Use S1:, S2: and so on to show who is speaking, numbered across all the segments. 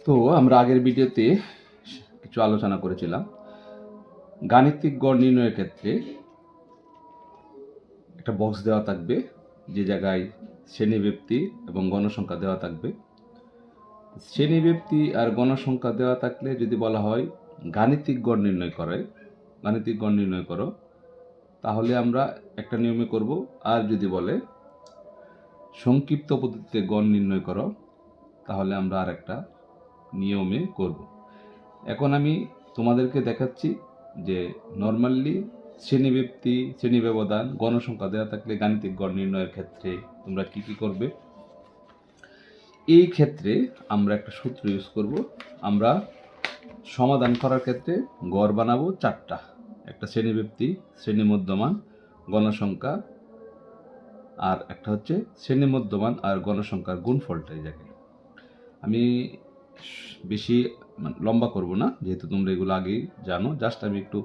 S1: তো আমরা আগের ভিডিওতে কিছু আলোচনা করেছিলাম গাণিতিক গড় নির্ণয়ের ক্ষেত্রে একটা বক্স দেওয়া থাকবে, যে জায়গায় শ্রেণীব্যক্তি এবং গণসংখ্যা দেওয়া থাকবে। শ্রেণীব্যক্তি আর গণসংখ্যা দেওয়া থাকলে যদি বলা হয় গাণিতিক গড় নির্ণয় করো, তাহলে আমরা একটা নিয়মে করব। আর যদি বলে সংক্ষিপ্ত পদ্ধতিতে গড় নির্ণয় করো, তাহলে আমরা আর একটা নিয়মে করব। এখন আমি তোমাদেরকে দেখাচ্ছি যে নর্মালি শ্রেণীব্যক্তি, শ্রেণী ব্যবধান, গণসংখ্যা দেওয়া থাকলে গাণিতিক গড় নির্ণয়ের ক্ষেত্রে তোমরা কি করবে। এই ক্ষেত্রে আমরা একটা সূত্র ইউজ করব। আমরা সমাধান করার ক্ষেত্রে গড় বানাবো চারটা, একটা শ্রেণীব্যক্তি, শ্রেণী মধ্যমান, গণসংখ্যা, আর একটা হচ্ছে শ্রেণী মধ্যমান আর গণসংখ্যার গুণফলটা। এই জায়গায় আমি বেশি লম্বা করব না, যেহেতু তোমরা এগুলো আগেই জানো, জাস্ট আমি একটু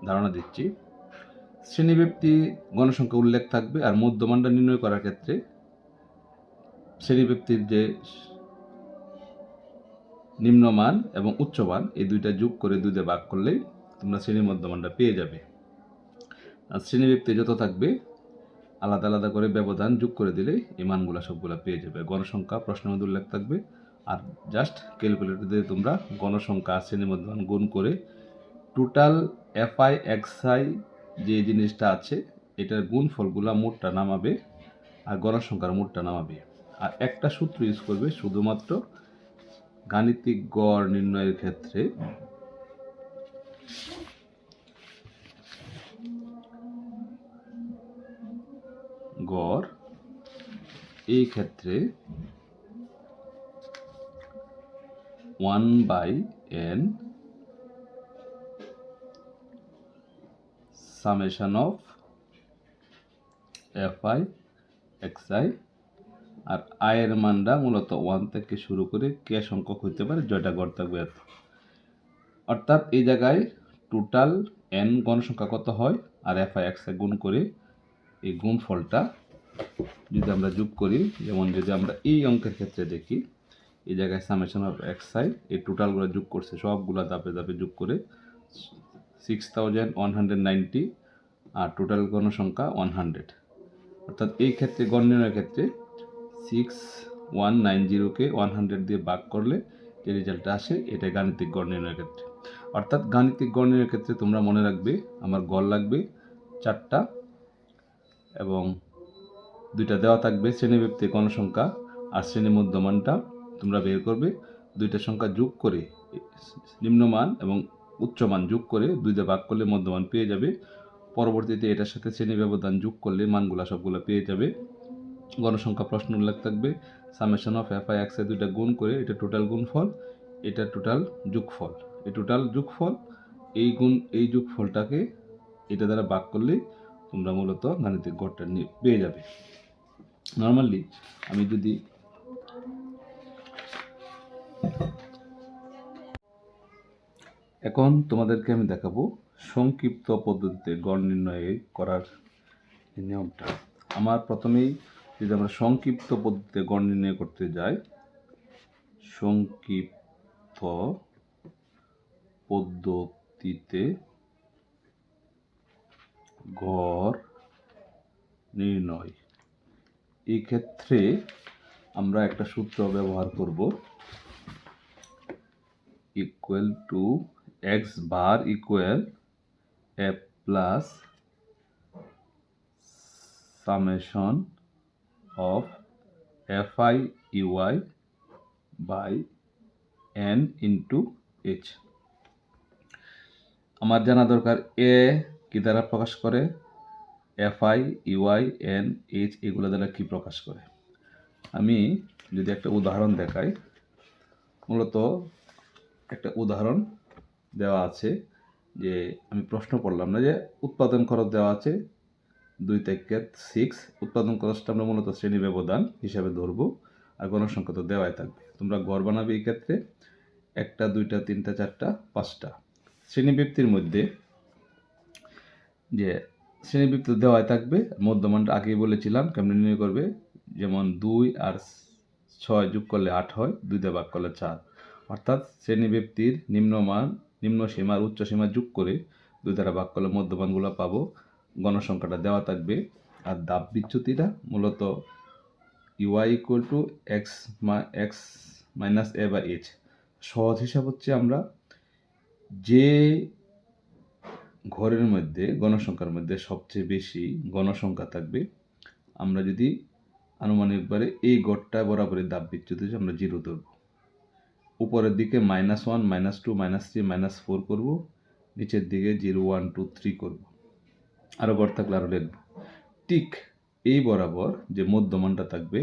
S1: ধারণা দিচ্ছি। শ্রেণীব্যক্তি, গণসংখ্যা উল্লেখ থাকবে, আর মধ্যমানটা নির্ণয় করার ক্ষেত্রে শ্রেণীব্যক্তির যে নিম্নমান এবং উচ্চমান এই দুইটা যোগ করে 2 দিয়ে ভাগ করলেই তোমরা শ্রেণী মধ্যমানটা পেয়ে যাবে। আর শ্রেণীব্যক্তি যত থাকবে আলাদা আলাদা করে ব্যবধান যোগ করে দিলেই এই মানগুলা সবগুলা পেয়ে যাবে। গণসংখ্যা প্রশ্নের মধ্যে উল্লেখ থাকবে, আর জাস্ট ক্যালকুলেটর দিয়ে তোমরা গণসংখ্যা আর শ্রেণী মধ্যমান গুণ করে টোটাল এফআই এক্সআই যে জিনিসটা আছে এটার গুণফলগুলা মোটটা নামাবে আর গণসংখ্যার মোটটা নামাবে। আর একটা সূত্র ইউজ করবে শুধুমাত্র গাণিতিক গড় নির্ণয়ের ক্ষেত্রে। গড় এই ক্ষেত্রে 1/n summation of f i x i, আর আয়ের মানটা মূলত 1 থেকে শুরু করে কে সংখ্যক হইতে পারে, জয়টা গড় থাকবে এত। অর্থাৎ এই জায়গায় টোটাল n গণসংখ্যা কত হয় আর এফআই এক্সআই গুণ করে এই গুণফলটা যদি আমরা যোগ করি, যেমন যদি আমরা এই অঙ্কের ক্ষেত্রে দেখি, এই জায়গায় সামেশন অফ এক্সআই এই টোটালগুলো যোগ করছে, সবগুলো ধাপে ধাপে যোগ করে 6190, আর টোটাল গণসংখ্যা 100। অর্থাৎ এই ক্ষেত্রে গড় নির্ণয়ের ক্ষেত্রে 6190কে 100 দিয়ে ভাগ করলে যে রেজাল্টটা আসে এটাই গাণিতিক গড় নির্ণয়ের ক্ষেত্রে। অর্থাৎ গাণিতিক গড় নির্ণয়ের ক্ষেত্রে তোমরা মনে রাখবে আমার গড় লাগবে 4টা, এবং 2টা দেওয়া থাকবে শ্রেণীব্যক্তি, গণসংখ্যা, আর শ্রেণী মধ্যমানটা তোমরা বের করবে। 2টা সংখ্যা যোগ করে নিম্নমান এবং উচ্চমান যোগ করে 2 দিয়ে ভাগ করলে মধ্যমান পেয়ে যাবে। পরবর্তীতে এটার সাথে শ্রেণী ব্যবধান যোগ করলে মানগুলা সবগুলো পেয়ে যাবে। গণসংখ্যা প্রশ্ন উল্লেখ থাকবে, সামেশন অফ এফআই এক্সআই 2টা গুণ করে এটা টোটাল গুণফল, এটা টোটাল যোগফল। এই টোটাল যোগফল, এই যোগফলটাকে এটা দ্বারা ভাগ করলে তোমরা মূলত গাণিতিক গড়টা পেয়ে যাবে। নর্মালি আমি যদি এখন তোমাদেরকে আমি দেখাবো সংক্ষিপ্ত পদ্ধতিতে গড় নির্ণয় করার নিয়মটা। আমার প্রথমেই যদি আমরা সংক্ষিপ্ত পদ্ধতিতে গড় নির্ণয় করতে যাই, সংক্ষিপ্ত পদ্ধতিতে গড় নির্ণয়, এই ক্ষেত্রে আমরা একটা সূত্র ব্যবহার করব, equal to X bar equal F plus summation of FI UI by N into H. আমার জানা দরকার এ কি দ্বারা প্রকাশ করে, এফআই ইউআই এন এইচ এগুলো দ্বারা কি প্রকাশ করে। আমি যদি একটা উদাহরণ দেখাই, মূলত একটা উদাহরণ দেওয়া আছে, যে আমি প্রশ্ন করলাম না যে উৎপাদন খরচ দেওয়া আছে 2 থেকে 6, উৎপাদন খরচটা আমরা মূলত শ্রেণী ব্যবধান হিসাবে ধরবো, আর গণসংখ্যা তো দেওয়াই থাকবে। তোমরা গড় বানাবে এই ক্ষেত্রে 1টা 2টা 3টা 4টা 5টা। শ্রেণীব্যক্তির মধ্যে যে শ্রেণীবৃত্ত দেওয়াই থাকবে, মধ্যমানটা আগেই বলেছিলাম কেমন নির্ণয় করবে, যেমন 2 আর 6 যোগ করলে 8 হয়, 2 দিয়ে ভাগ করলে 4। অর্থাৎ শ্রেণীব্যক্তির নিম্নমান নিম্ন সীমা আর উচ্চ সীমা যোগ করে 2 দ্বারা ভাগ করলে মধ্যমানগুলো পাবো, গণসংখ্যাটা দেওয়া থাকবে। আর ধাপ বিচ্যুতিটা মূলত y equal to x minus a বা এইচ। সহজ হিসাব হচ্ছে আমরা যে ঘরের মধ্যে গণসংখ্যার মধ্যে সবচেয়ে বেশি গণসংখ্যা থাকবে, আমরা যদি আনুমানিকভাবে এই গড়টা বরাবরই ধাপ বিচ্যুতি আমরা 0 ধরব। উপরের দিকে -1 -2 -3 -4 করব, নিচের দিকে 0 1 2 3 করব, আরও গড় থাকলে আরও লিখব। ঠিক এই বরাবর যে মধ্যমানটা থাকবে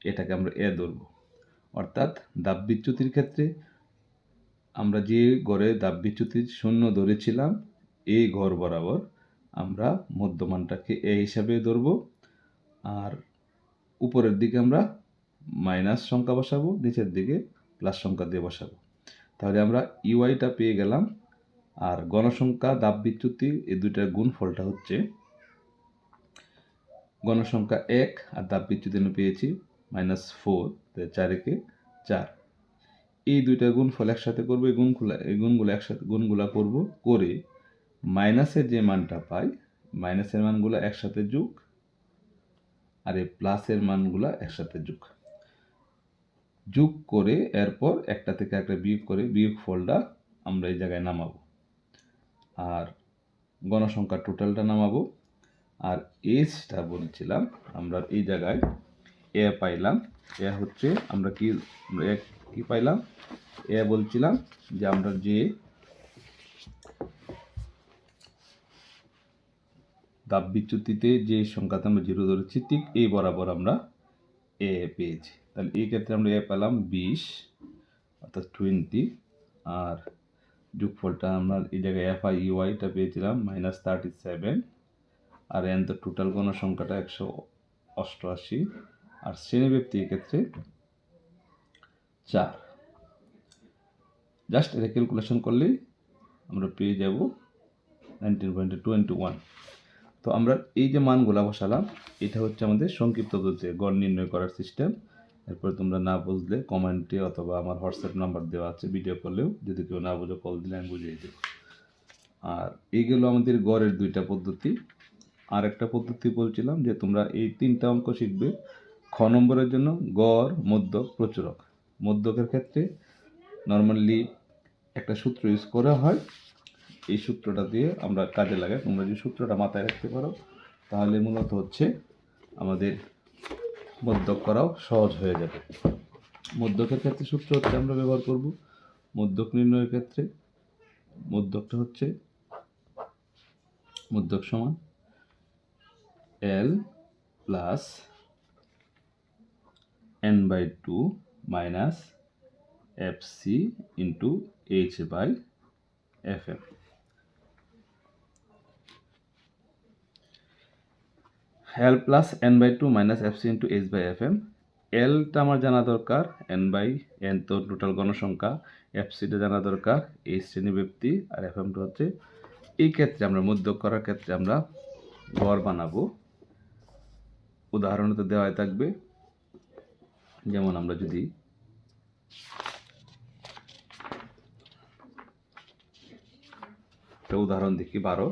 S1: এটাকে আমরা এ ধরব। অর্থাৎ ধাপ বিচ্যুতির ক্ষেত্রে আমরা যে গড়ে ধাপ বিচ্যুতির 0 ধরেছিলাম এই ঘর বরাবর আমরা মধ্যমানটাকে এ হিসাবে ধরব, আর উপরের দিকে আমরা মাইনাস সংখ্যা বসাবো, নিচের দিকে প্লাস সংখ্যা দিয়ে বসাবো। তাহলে আমরা ইউআইটা পেয়ে গেলাম। আর গণসংখ্যা ধাপ বিচ্যুতি এই দুইটার গুণফলটা হচ্ছে গণসংখ্যা 1 আর ধাপ বিচ্যুতি পেয়েছি -4, 4 কে 4। এই দুইটার গুণফল একসাথে করবো, এই গুণগুলো একসাথে গুণগুলা করব, করে মাইনাসের যে মানটা পাই মাইনাসের মানগুলো একসাথে যোগ আর এই প্লাসের মানগুলো একসাথে যোগ করে এরপর একটা থেকে একটা বিয়োগ করে বিয়োগ ফলটা আমরা এই জায়গায় নামাবো, আর গণসংখ্যার টোটালটা নামাবো। আর এজটা বলছিলাম আমরা এই জায়গায় এ পাইলাম, এ হচ্ছে আমরা কি পাইলাম, এ বলছিলাম যে আমরা যে ধাপ বিচ্যুতিতে যে সংখ্যাতে আমরা 0 ধরেছি ঠিক এই বরাবর আমরা এ পেয়েছি। তাহলে এই ক্ষেত্রে আমরা এ পেলাম 20 অর্থাৎ 20, আর যোগফলটা আমরা এই জায়গায় FIUIটা পেয়েছিলাম -37, আর এন তো টোটাল গণসংখ্যাটা 188, আর শ্রেণীব্যক্তির ক্ষেত্রে 4। জাস্ট এটা ক্যালকুলেশন করলেই আমরা পেয়ে যাব 19.21। তো আমরা এই যে মানগুলা বসালাম এটা হচ্ছে আমাদের সংক্ষিপ্ত পদ্ধতিতে গড় নির্ণয় করার সিস্টেম। এরপরে তোমরা না বুঝলে কমেন্টে অথবা আমার হোয়াটসঅ্যাপ নাম্বার দেওয়া আছে, ভিডিও কলেও যদি কেউ না বুঝে কল দিলে আমি বুঝিয়ে দেব। আর এইগুলো আমাদের গড়ের 2টা পদ্ধতি। আর একটা পদ্ধতি বলছিলাম যে তোমরা এই 3টা অঙ্ক শিখবে। খ নম্বরের জন্য গড়, মধ্যক, প্রচুরক। মধ্যকের ক্ষেত্রে নর্মালি একটা সূত্র ইউজ করা হয়, এই সূত্রটা দিয়ে আমরা কাজে লাগাই। তোমরা যদি সূত্রটা মাথায় রাখতে পারো তাহলে মূলত হচ্ছে আমাদের মধ্যক করাও সহজ হয়ে যাবে। মধ্যকের ক্ষেত্রে সূত্র হচ্ছে আমরা ব্যবহার করব মধ্যক নির্ণয়ের ক্ষেত্রে মধ্যকটা হচ্ছে মধ্যক সমান L plus n/2 minus FC into H/FM। L plus n/2 minus FC into H/FM। এলটা আমার জানা দরকার, n তো টোটাল গণসংখ্যা, FCটা জানা দরকার, H শ্রেণীব্যক্তি, আর FMটা হচ্ছে। এই ক্ষেত্রে আমরা মধ্যক করার ক্ষেত্রে আমরা গড় বানাবো। উদাহরণে তো দেওয়াই থাকবে, যেমন আমরা যদি একটা উদাহরণ দেখি 12,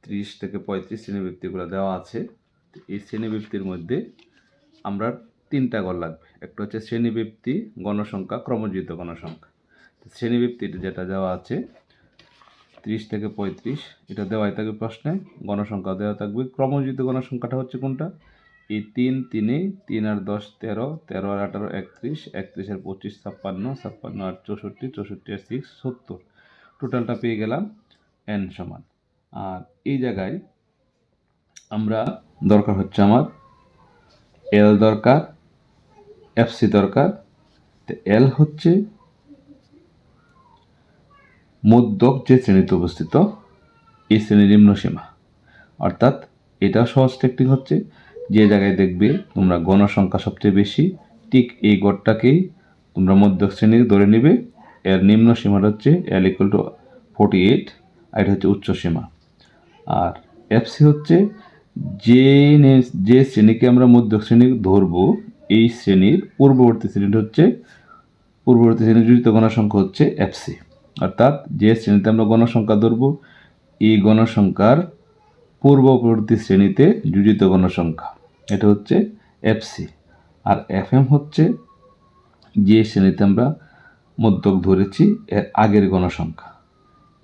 S1: 30 থেকে 35 শ্রেণীব্যক্তিগুলো দেওয়া আছে। এই শ্রেণীব্যক্তির মধ্যে আমরা 3টা গড় লাগবে। একটা হচ্ছে শ্রেণীব্যক্তি গণসংখ্যা, ক্রমজিত গণসংখ্যা। শ্রেণীব্যক্তিটা যেটা দেওয়া আছে 30 থেকে 35, এটা দেওয়াই থাকবে প্রশ্নে, গণসংখ্যা দেওয়া থাকবে। ক্রমজিত গণসংখ্যাটা হচ্ছে কোনটা, এই 3 3 আর 10 13, 13 আর 18 31, 31 আর 25 56, 56 আর 64, 64 আর 6 70। টোটালটা পেয়ে গেলাম n সমান। আর এই জায়গায় আমরা দরকার হচ্ছে আমার L দরকার, FC দরকার। তো L হচ্ছে মধ্যক যে শ্রেণীতে অবস্থিত এই শ্রেণীর নিম্ন সীমা। অর্থাৎ এটা সহজ টেকনিক হচ্ছে যে জায়গায় দেখবে তোমরা গণসংখ্যা সবচেয়ে বেশি ঠিক এই গড়টাকেই তোমরা মধ্যক শ্রেণী ধরে নিবে। এর নিম্ন সীমাটা হচ্ছে L = 48, আর এটা হচ্ছে উচ্চ সীমা। আর FC হচ্ছে যে শ্রেণীকে আমরা মধ্যক শ্রেণী ধরবো এই শ্রেণীর পূর্ববর্তী শ্রেণীটা হচ্ছে পূর্ববর্তী শ্রেণীর যোজিত গণসংখ্যা হচ্ছে এফসি, অর্থাৎ যে শ্রেণীতে আমরা গণসংখ্যা ধরব এই গণসংখ্যার পূর্ববর্তী শ্রেণীতে যোজিত গণসংখ্যা, এটা হচ্ছে এফসি। আর এফএম হচ্ছে যে শ্রেণীতে আমরা মধ্যক ধরেছি এর আগের গণসংখ্যা।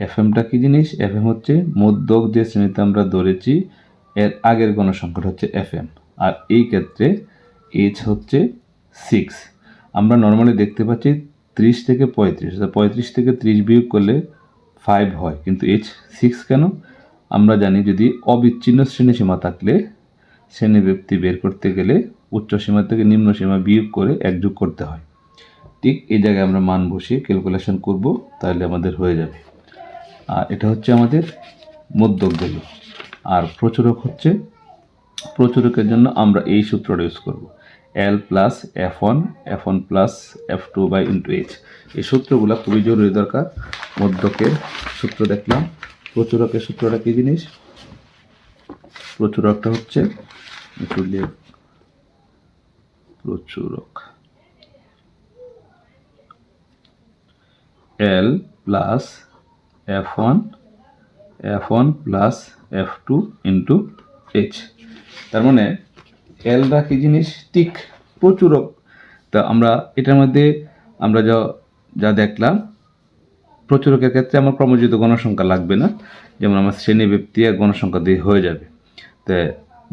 S1: এফএমটা কি জিনিস? এফএম হচ্ছে মধ্যক যে শ্রেণীতে আমরা ধরেছি এর আগের গণসংখ্যাটা হচ্ছে এফএম। আর এই ক্ষেত্রে এইচ হচ্ছে 6। আমরা নর্মালি দেখতে পাচ্ছি 30 থেকে 35, 35 থেকে 30 বিয়োগ করলে 5 হয়, কিন্তু এইচ 6 কেন? আমরা জানি যদি অবিচ্ছিন্ন শ্রেণীসীমা থাকলে শ্রেণীব্যাপ্তি বের করতে গেলে উচ্চ সীমা থেকে নিম্ন সীমা বিয়োগ করে 1 যোগ করতে হয়। ঠিক এই জায়গায় আমরা মান বসিয়ে ক্যালকুলেশন করব, তাহলে আমাদের হয়ে যাবে। আর এটা হচ্ছে আমাদের মধ্যক গেল। আর প্রচুরক হচ্ছে, প্রচুরকের জন্য আমরা এই সূত্রটা ইউজ করব, L plus F1 plus F2 by into H। এই সূত্রগুলো খুবই জরুরি দরকার। মধ্যকের সূত্র দেখলাম, প্রচুরকের সূত্রটা কী জিনিস? প্রচুরকটা হচ্ছে প্রচুরক L plus F1 plus F2 into H। তার মানে এলটা কি জিনিস? টিক প্রচুরক। তা আমরা এটার মধ্যে আমরা যা দেখলাম, প্রচুরকের ক্ষেত্রে আমার ক্রমযোজিত গণসংখ্যা লাগবে না, যেমন আমার শ্রেণীব্যাপ্তি আর গণসংখ্যা দিয়ে হয়ে যাবে। তো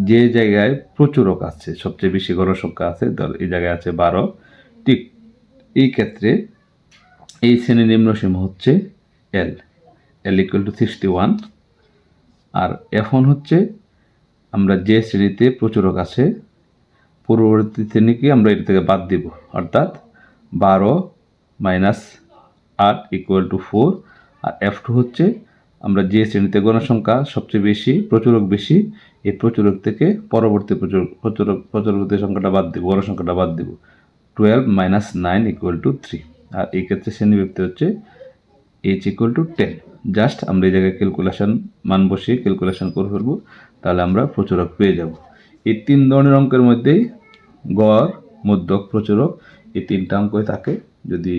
S1: যে জায়গায় প্রচুরক আছে, সবচেয়ে বেশি গণসংখ্যা আছে, ধর এই জায়গায় আছে 12, ঠিক এই ক্ষেত্রে এই শ্রেণীর নিম্ন সীমা হচ্ছে L equal to 61। R F1 হচ্ছে আমরা যে শ্রেণীতে প্রচুরক আছে পূর্ববর্তী শ্রেণীকে আমরা এটা থেকে বাদ দিব, অর্থাৎ 12 minus 8 equal to 4। R F2 হচ্ছে আমরা যে শ্রেণীতে গণসংখ্যা সবচেয়ে বেশি, প্রচুরক বেশি, এই প্রচুরক থেকে পরবর্তী প্রচুরকের সংখ্যাটা বাদ দিব, গণসংখ্যাটা বাদ দিব, 12 মাইনাস 9 ইকুয়াল টু 3। আর এই ক্ষেত্রে শ্রেণীব্যাপ্তি হচ্ছে H ইকুয়াল টু 10। জাস্ট আমরা এই জায়গায় ক্যালকুলেশন মান বসিয়ে ক্যালকুলেশন করে ফেলবো, তাহলে আমরা প্রচুরক পেয়ে যাব। এই 3 ধরনের অঙ্কের মধ্যেই গড়, মধ্যক, প্রচুরক এই 3টা অঙ্কই থাকে। যদি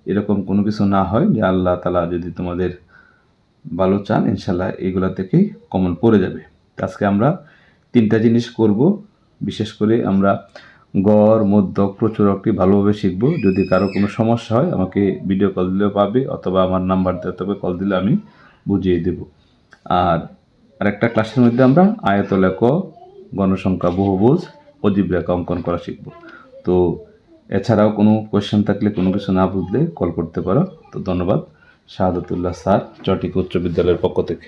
S1: এরকম কোনো কিছু না হয়, যে আল্লাহ তাআলা যদি তোমাদের ভালো চান, ইনশাল্লাহ এইগুলা থেকেই কমন পড়ে যাবে। আজকে আমরা 3টা জিনিস করব, বিশেষ করে আমরা গড়, মধ্যক, প্রচুরকটি ভালোভাবে শিখব। যদি কারো কোনো সমস্যা হয় আমাকে ভিডিও কল দিলেও পাবে, অথবা আমার নাম্বার দিতে হবে, কল দিলে আমি বুঝিয়ে দেব। আর আরেকটা ক্লাসের মধ্যে আমরা আয়তল একক, গণসংখ্যা, বহুভুজ, অজীব রেখা অঙ্কন করা শিখব। তো এছাড়াও কোনো কোয়েশ্চেন থাকলে, কোনো কিছু না বুঝলে কল করতে পারো। তো ধন্যবাদ। শাহাদাতুল্লাহ স্যার, চটিক উচ্চ বিদ্যালয়ের পক্ষ থেকে।